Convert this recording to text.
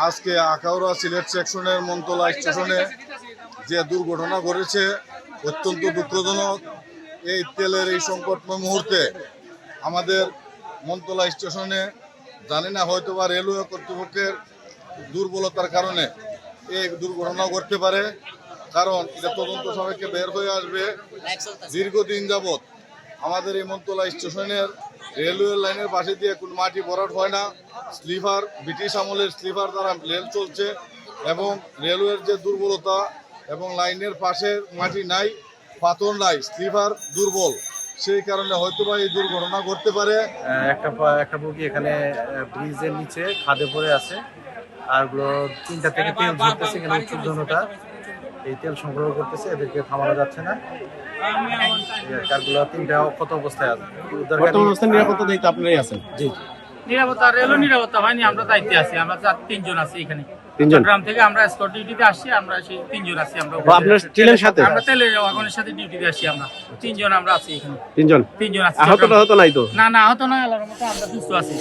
আজকে আখাউড়া সিলেট সেকশনের মন্তলা স্টেশনে যে দুর্ঘটনা ঘটেছে অত্যন্ত দুঃখজনক। এই তেলের এই সংকটময় মুহূর্তে আমাদের মন্তলা স্টেশনে জানি না হয়তো বা রেলওয়ে কর্তৃপক্ষের দুর্বলতার কারণে এই দুর্ঘটনা ঘটতে পারে, কারণ এটা তদন্ত সবাইকে বের হয়ে আসবে। দীর্ঘদিন যাবৎ আমাদের এই মন্তলা স্টেশনের রেলওয়ে লাইনের পাশে দিয়ে কোনো মাটি ভরাট হয় না। স্লিপার, ব্রিটিশ আমলের স্লিপার দ্বারা রেল চলছে এবং রেলওয়ের যে দুর্বলতা এবং লাইনের পাশে মাটি নাই, পাথর নাই, স্লিপার দুর্বল, সেই কারণে হয়তো বা এই দুর্ঘটনা ঘটতে পারে। একটা বগি এখানে ব্রিজের নিচে খাদে পড়ে আছে, আর ওগুলো 3টা থেকে তেল ঝরতেছে, এখানে উচ্চ জনতা এই তেল সংগ্রহ করতেছে, এদেরকে থামানো যাচ্ছে না। কারগুলো 3টা অক্ষত অবস্থায় আছে। বর্তমান অবস্থায় নিরাপত্তা দায়িত্ব আপনারাই আছেন? জি, নিরাপত্তা রেল নিরাপত্তা হয়নি, আমরা দায়িত্বে আছি। আমরা 3 জন আছি এখানে, 3 জন গ্রাম থেকে আমরা স্কট ডিউটিতে আসছি। আমরা সেই 3 জন আছি। আমরা আপনার তেলের সাথে? আমরা তেলের ওয়াগনের সাথে ডিউটিতে আসছি। আমরা 3 জন আমরা আছি এখানে। 3 জন? 3 জন আছি। আহত নাই তো? না, আহত নয়, আল্লাহর রহমতে আমরা সুস্থ আছি।